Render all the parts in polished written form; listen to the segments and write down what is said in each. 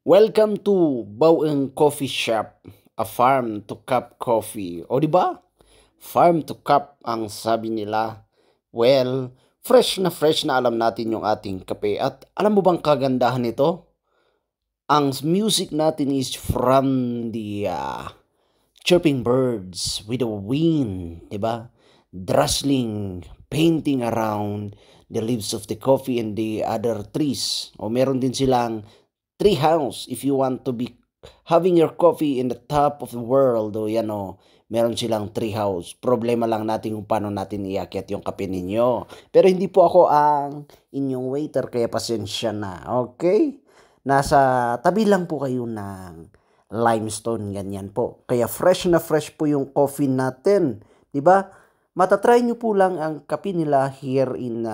Welcome to Baweng Coffee Shop, a farm to cup coffee. O di ba? Farm to cup ang sabi nila. Well, fresh na alam natin yung ating kape. At alam mo bang kagandahan nito? Ang music natin is from the chirping birds with the wind, di ba? Rustling, painting around the leaves of the coffee and the other trees. O meron din silang tree house if you want to be having your coffee in the top of the world. O yan o, meron silang tree house. Problema lang natin kung paano natin iakyat yung kape ninyo. Pero hindi po ako ang inyong waiter, kaya pasensya na. Okay? Nasa tabi lang po kayo ng limestone, ganyan po. Kaya fresh na fresh po yung coffee natin. 'Di ba? Matatry nyo po lang ang kape nila here in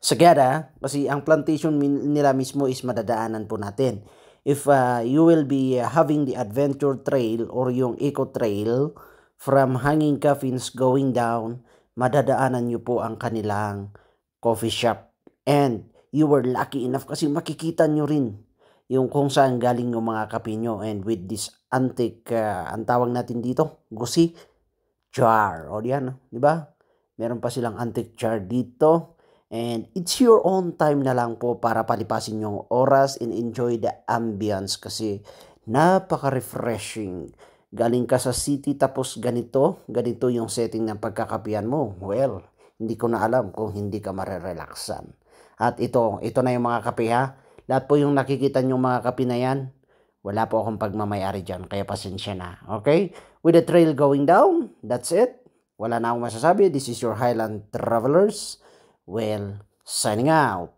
Sagada, kasi ang plantation nila mismo is madadaanan po natin. If you will be having the adventure trail or yung eco trail from Hanging Coffins going down, madadaanan nyo po ang kanilang coffee shop. And you were lucky enough kasi makikita nyo rin yung kung saan galing yung mga kape nyo. And with this antique, ang tawag natin dito, gusi, jar. O diyan, di ba? Meron pa silang antique jar dito. And it's your own time na lang po para palipasin yung oras and enjoy the ambience kasi napaka-refreshing. Galing ka sa city tapos ganito yung setting ng pagkakapian mo. Well, hindi ko na alam kung hindi ka marerelaxan. At ito na yung mga kape ha. Lahat po yung nakikita nyo mga kape na yan, wala po akong pagmamayari dyan, kaya pasensya na. Okay? With the trail going down, that's it. Wala na akong masasabi. This is your Highland Travelers. Well, signing out.